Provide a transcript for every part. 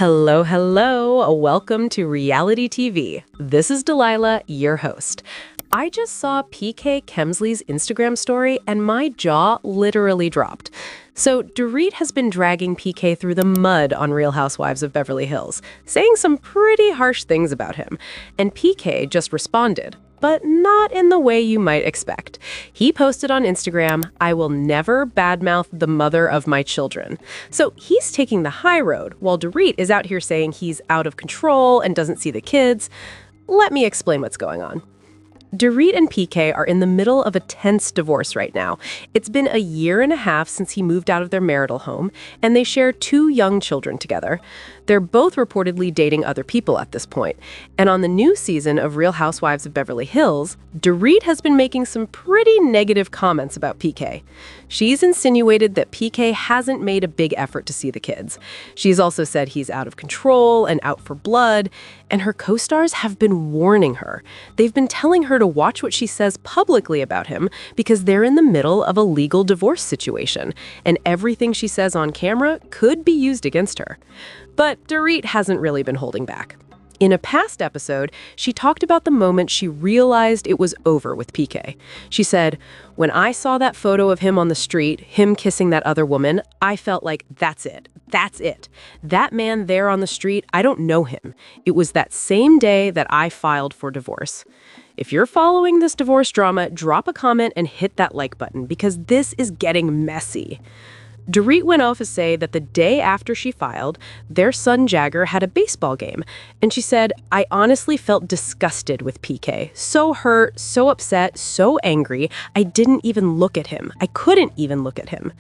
Hello, hello. Welcome to reality TV. This is Delilah, your host. I just saw PK Kemsley's Instagram story and my jaw literally dropped. So Dorit has been dragging PK through the mud on Real Housewives of Beverly Hills, saying some pretty harsh things about him. And PK just responded, but not in the way you might expect. He posted on Instagram, "I will never badmouth the mother of my children." So he's taking the high road, while Dorit is out here saying he's out of control and doesn't see the kids. Let me explain what's going on. Dorit and PK are in the middle of a tense divorce right now. It's been a year and a half since he moved out of their marital home, and they share 2 young children together. They're both reportedly dating other people at this point. And on the new season of Real Housewives of Beverly Hills, Dorit has been making some pretty negative comments about PK. She's insinuated that PK hasn't made a big effort to see the kids. She's also said he's out of control and out for blood, and her co-stars have been warning her. They've been telling her to watch what she says publicly about him because they're in the middle of a legal divorce situation, and everything she says on camera could be used against her. But Dorit hasn't really been holding back. In a past episode, she talked about the moment she realized it was over with PK. She said, "When I saw that photo of him on the street, him kissing that other woman, I felt like that's it. That's it. That man there on the street, I don't know him. It was that same day that I filed for divorce." If you're following this divorce drama, drop a comment and hit that like button because this is getting messy. Dorit went off to say that the day after she filed, their son Jagger had a baseball game. And she said, "I honestly felt disgusted with PK. So hurt, so upset, so angry. I didn't even look at him. I couldn't even look at him."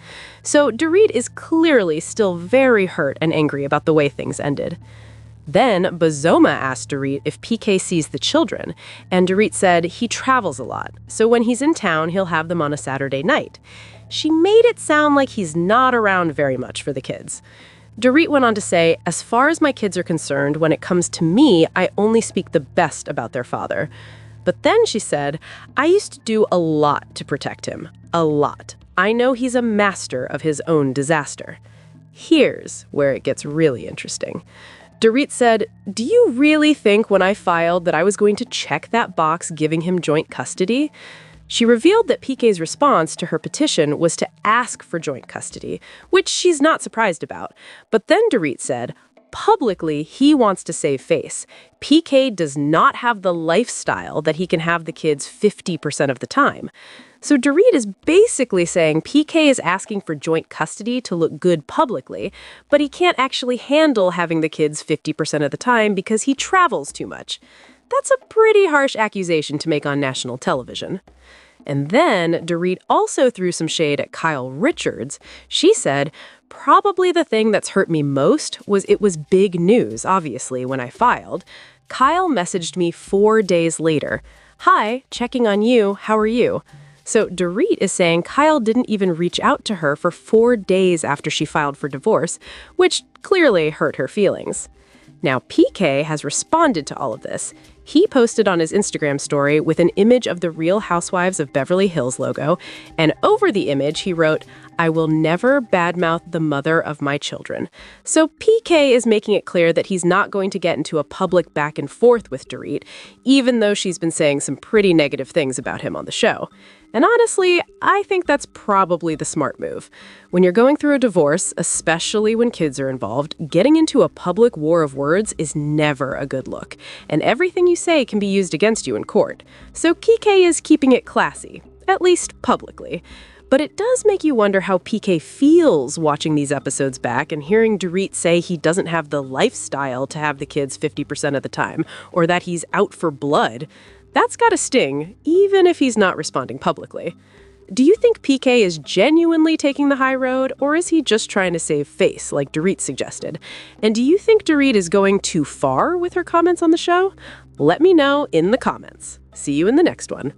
So Dorit is clearly still very hurt and angry about the way things ended. Then Bozoma asked Dorit if PK sees the children, and Dorit said he travels a lot, so when he's in town, he'll have them on a Saturday night. She made it sound like he's not around very much for the kids. Dorit went on to say, "As far as my kids are concerned, when it comes to me, I only speak the best about their father." But then she said, "I used to do a lot to protect him. A lot. I know he's a master of his own disaster." Here's where it gets really interesting. Dorit said, "Do you really think when I filed that I was going to check that box giving him joint custody?" She revealed that PK's response to her petition was to ask for joint custody, which she's not surprised about. But then Dorit said, publicly, he wants to save face. PK does not have the lifestyle that he can have the kids 50% of the time. So Dorit is basically saying PK is asking for joint custody to look good publicly, but he can't actually handle having the kids 50% of the time because he travels too much. That's a pretty harsh accusation to make on national television. And then Dorit also threw some shade at Kyle Richards. She said, "Probably the thing that's hurt me most was it was big news, obviously, when I filed. Kyle messaged me 4 days later. 'Hi, checking on you. How are you?' So Dorit is saying Kyle didn't even reach out to her for 4 days after she filed for divorce, which clearly hurt her feelings. Now, PK has responded to all of this. He posted on his Instagram story with an image of the Real Housewives of Beverly Hills logo, and over the image he wrote, "I will never badmouth the mother of my children." So PK is making it clear that he's not going to get into a public back and forth with Dorit, even though she's been saying some pretty negative things about him on the show. And honestly, I think that's probably the smart move. When you're going through a divorce, especially when kids are involved, getting into a public war of words is never a good look. And everything you say can be used against you in court. So PK is keeping it classy, at least publicly. But it does make you wonder how PK feels watching these episodes back and hearing Dorit say he doesn't have the lifestyle to have the kids 50% of the time, or that he's out for blood. That's gotta sting, even if he's not responding publicly. Do you think PK is genuinely taking the high road, or is he just trying to save face, like Dorit suggested? And do you think Dorit is going too far with her comments on the show? Let me know in the comments. See you in the next one.